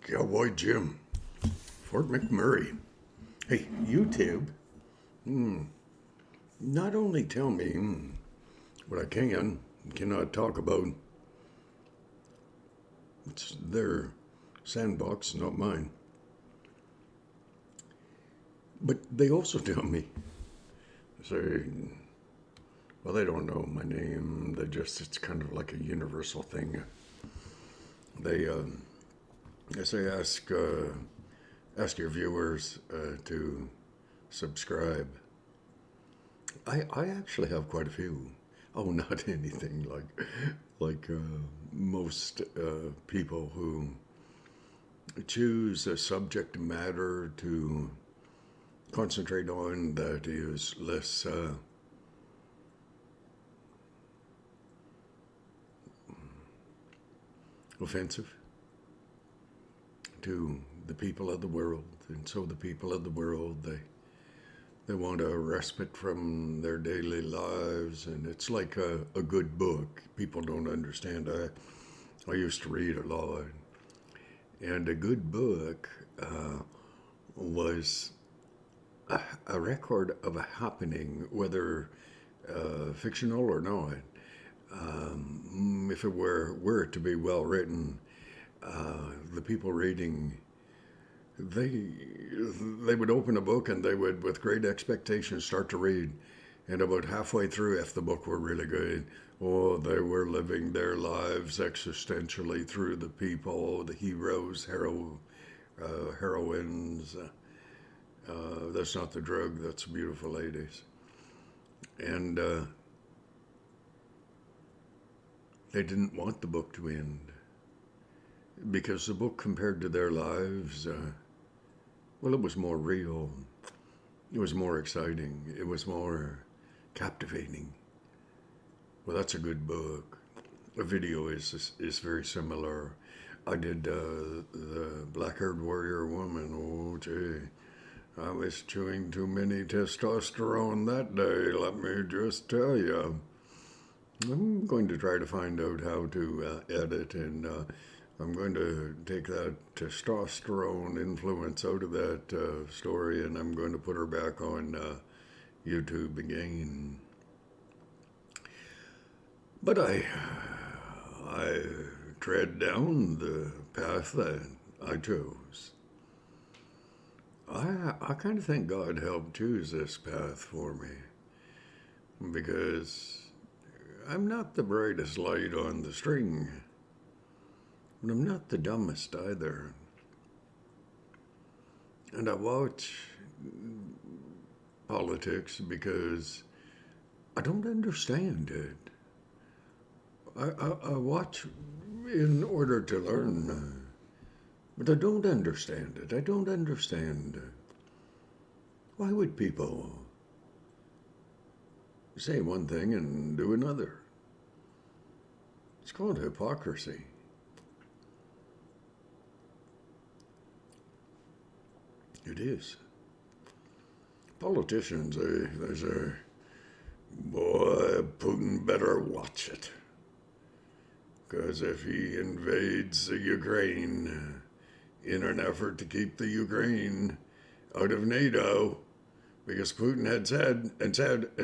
Cowboy Jim, Fort McMurray. Hey, YouTube, not only tell me what I can and cannot talk about. It's their sandbox, not mine. But they also tell me, say, well, they don't know my name. It's kind of like a universal thing. They say, ask your viewers to subscribe. I actually have quite a few. Oh, not anything like most people who choose a subject matter to concentrate on that is less offensive to the people of the world. And so the people of the world, they want a respite from their daily lives, and it's like a good book. People don't understand. I used to read a lot, and a good book was a record of a happening, whether fictional or not. If it were to be well written, the people reading, they would open a book and they would, with great expectation, start to read. And about halfway through, if the book were really good, oh, they were living their lives existentially through the people, the heroes, heroines. That's not the drug, that's beautiful ladies. And they didn't want the book to end because the book, compared to their lives, well, it was more real. It was more exciting. It was more captivating. Well, that's a good book. A video is very similar. I did the Black-Haired Warrior Woman. Oh, gee. I was chewing too many testosterone that day, let me just tell you. I'm going to try to find out how to edit, and I'm going to take that testosterone influence out of that story, and I'm going to put her back on YouTube again. But I tread down the path that I chose. I kind of think God helped choose this path for me, because I'm not the brightest light on the string, but I'm not the dumbest either. And I watch politics because I don't understand it. I watch in order to learn, but I don't understand it. I don't understand. Why would people say one thing and do another? It's called hypocrisy. It is. Politicians, they say, boy, Putin better watch it. Because if he invades the Ukraine in an effort to keep the Ukraine out of NATO, because Putin had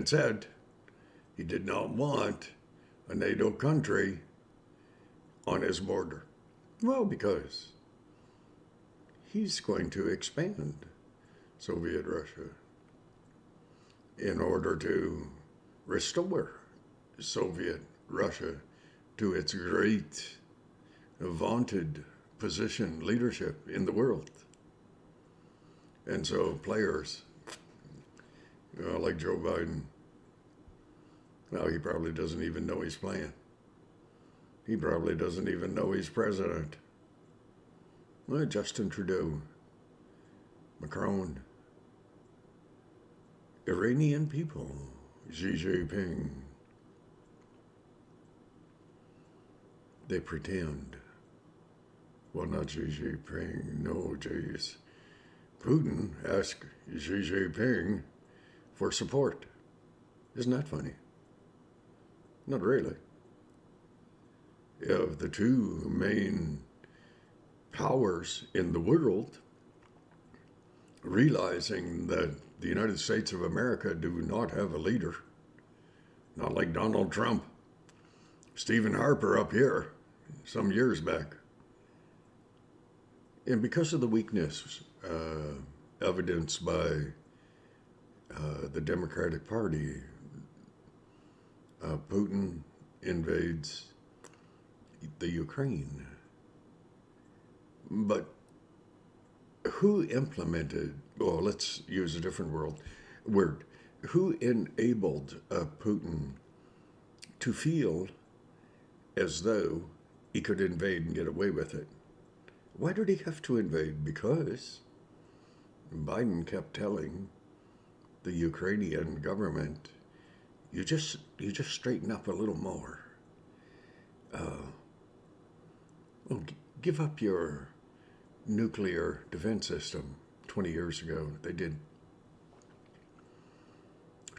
said he did not want a NATO country on his border. Well, because he's going to expand Soviet Russia in order to restore Soviet Russia to its great, vaunted position, leadership in the world. And so players, like Joe Biden, now he probably doesn't even know he's playing. He probably doesn't even know he's president. Well, Justin Trudeau, Macron, Iranian people, Xi Jinping. They pretend. Well, not Xi Jinping, no, geez. Putin asked Xi Jinping for support. Isn't that funny? Not really. Of the two main powers in the world, realizing that the United States of America do not have a leader, not like Donald Trump, Stephen Harper up here some years back. And because of the weakness evidenced by the Democratic Party, Putin invades the Ukraine. But who implemented, well, let's use a different word, who enabled Putin to feel as though he could invade and get away with it? Why did he have to invade? Because Biden kept telling the Ukrainian government, you just straighten up a little more. Well, give up your nuclear defense system. 20 years ago, they did.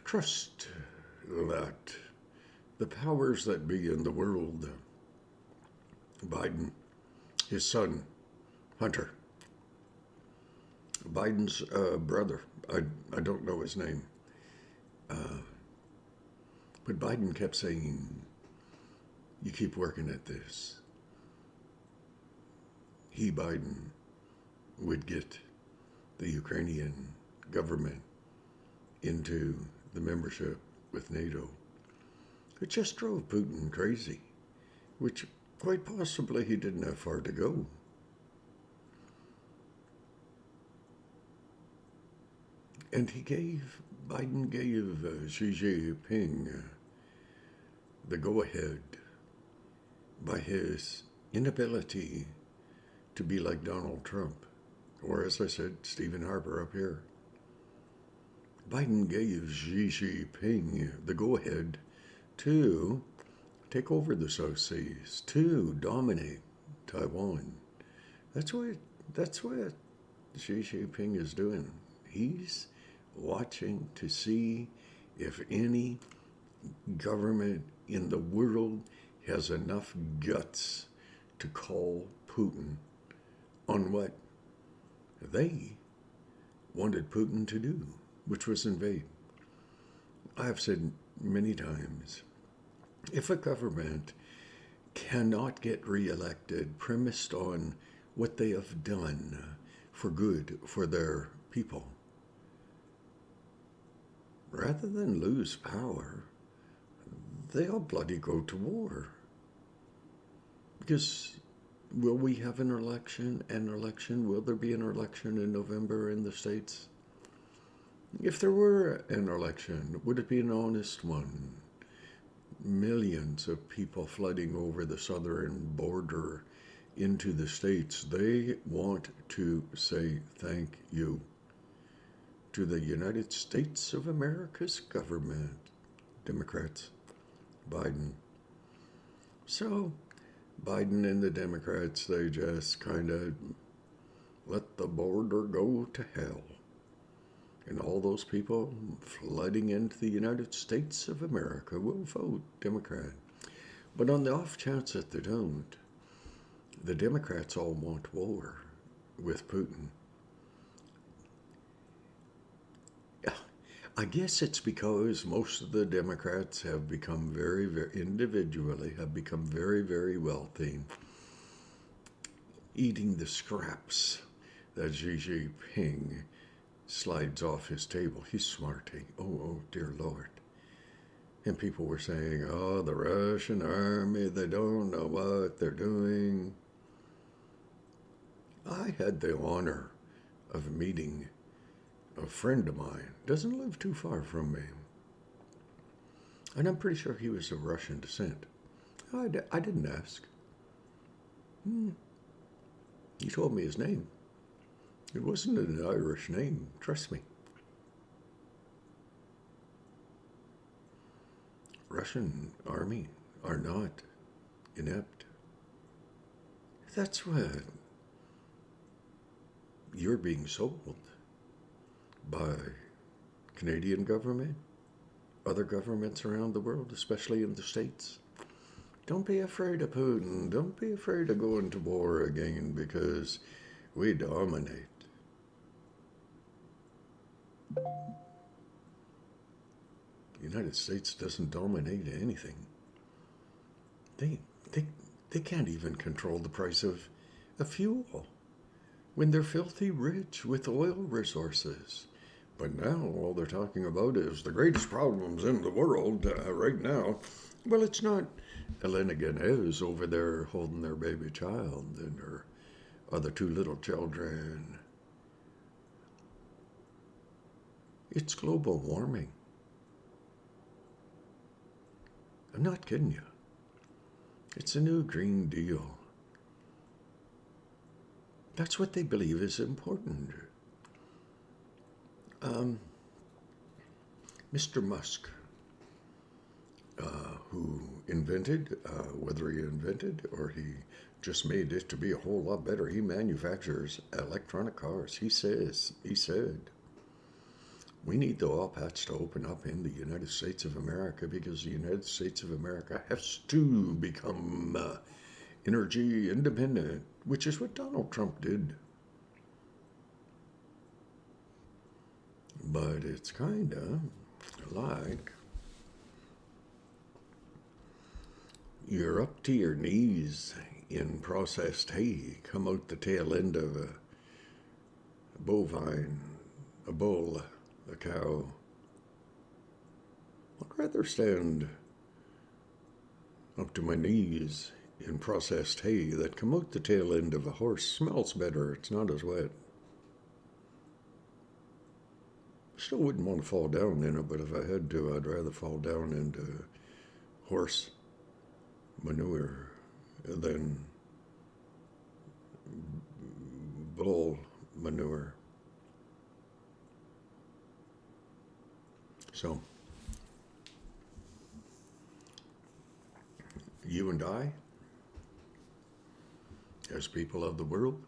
Trust that the powers that be in the world, Biden, his son, Hunter, Biden's brother, I don't know his name, but Biden kept saying, you keep working at this. He, Biden, would get the Ukrainian government into the membership with NATO. It just drove Putin crazy, which quite possibly he didn't have far to go. And Biden gave Xi Jinping the go-ahead by his inability to be like Donald Trump, or as I said, Stephen Harper up here. Biden gave Xi Jinping the go-ahead to take over the South Seas, to dominate Taiwan. That's what Xi Jinping is doing. He's watching to see if any government in the world has enough guts to call Putin on what they wanted Putin to do, which was invade. I have said many times, if a government cannot get reelected premised on what they have done for good for their people, rather than lose power, they'll bloody go to war. Because will we have an election? Will there be an election in November in the States? If there were an election, would it be an honest one? Millions of people flooding over the southern border into the States. They want to say thank you to the United States of America's government. Democrats, Biden. So Biden and the Democrats, they just kind of let the border go to hell. And all those people flooding into the United States of America will vote Democrat. But on the off chance that they don't, the Democrats all want war with Putin. I guess it's because most of the Democrats have become very, very wealthy, eating the scraps that Xi Jinping slides off his table. He's smarting. Oh, dear Lord. And people were saying, oh, the Russian army, they don't know what they're doing. I had the honor of meeting a friend of mine, doesn't live too far from me. And I'm pretty sure he was of Russian descent. I didn't ask. He told me his name. It wasn't an Irish name, trust me. Russian army are not inept. That's what you're being sold by Canadian government, other governments around the world, especially in the States. Don't be afraid of Putin. Don't be afraid of going to war again because we dominate. The United States doesn't dominate anything. They, they, they can't even control the price of fuel when they're filthy rich with oil resources. But now all they're talking about is the greatest problems in the world right now. Well, it's not Elena Ganez over there holding their baby child and her other two little children. It's global warming. I'm not kidding you. It's a new Green Deal. That's what they believe is important. Mr. Musk, who invented, whether he invented or he just made it to be a whole lot better, he manufactures electronic cars. He said, we need the oil patch to open up in the United States of America because the United States of America has to become energy independent, which is what Donald Trump did. But it's kind of like you're up to your knees in processed hay, come out the tail end of a bovine, a bull, a cow. I'd rather stand up to my knees in processed hay that come out the tail end of a horse. Smells better, it's not as wet. Still wouldn't want to fall down in it, but if I had to, I'd rather fall down into horse manure than bull manure. So, you and I, as people of the world,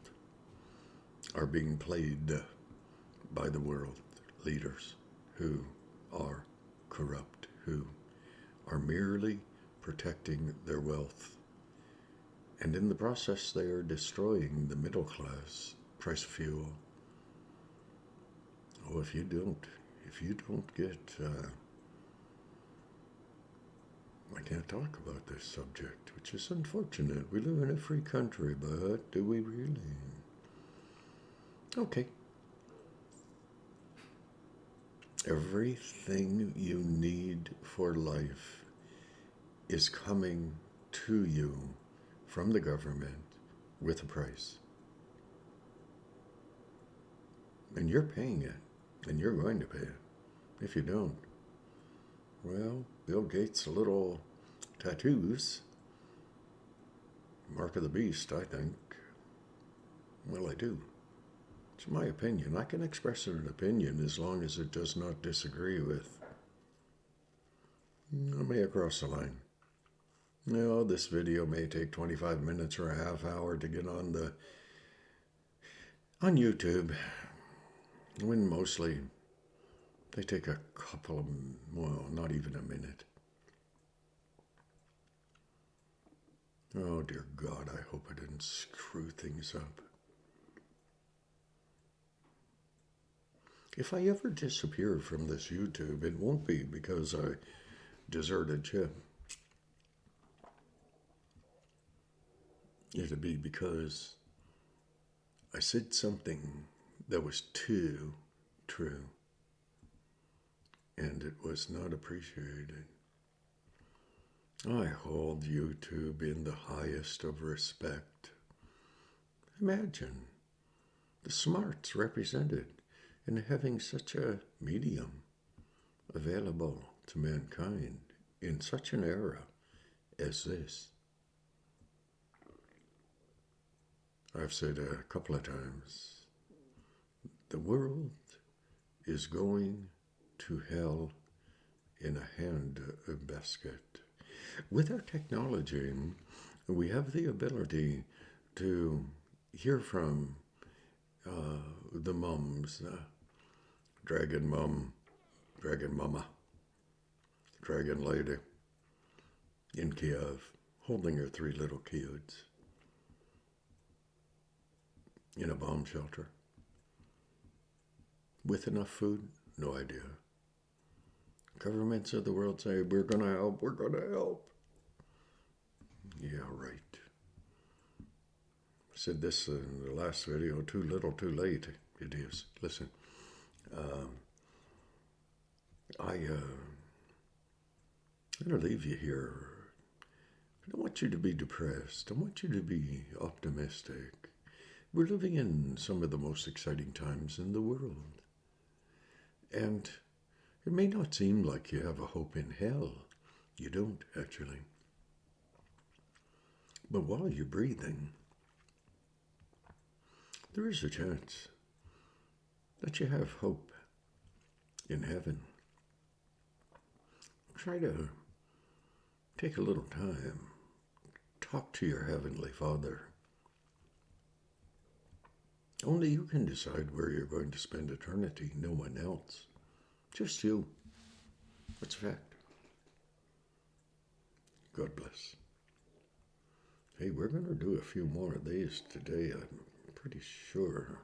are being played by the world leaders who are corrupt, who are merely protecting their wealth. And in the process, they are destroying the middle class, price of fuel. Oh, if you don't get, I can't talk about this subject, which is unfortunate. We live in a free country, but do we really? Okay. Everything you need for life is coming to you from the government with a price. And you're paying it, and you're going to pay it. If you don't, well, Bill Gates' little tattoos, mark of the beast, I think. Well, I do. It's my opinion. I can express an opinion as long as it does not disagree with. I may cross the line. No, this video may take 25 minutes or a half hour to get on YouTube, when mostly they take a couple of, well, not even a minute. Oh, dear God, I hope I didn't screw things up. If I ever disappear from this YouTube, it won't be because I deserted you. It'll be because I said something that was too true, and it was not appreciated. I hold YouTube in the highest of respect. Imagine the smarts represented in having such a medium available to mankind in such an era as this. I've said a couple of times, the world is going to hell in a handbasket. With our technology, we have the ability to hear from the mums, Dragon Mum, Dragon Mama, Dragon Lady in Kiev, holding her 3 little kids in a bomb shelter. With enough food? No idea. Governments of the world say, we're going to help, we're going to help. Yeah, right. I said this in the last video, too little, too late. It is. Listen, I'm going to leave you here. I don't want you to be depressed. I want you to be optimistic. We're living in some of the most exciting times in the world. And it may not seem like you have a hope in hell. You don't, actually. But while you're breathing, there is a chance that you have hope in heaven. Try to take a little time. Talk to your Heavenly Father. Only you can decide where you're going to spend eternity, no one else. Just you. That's a fact. God bless. Hey, we're going to do a few more of these today, I'm pretty sure.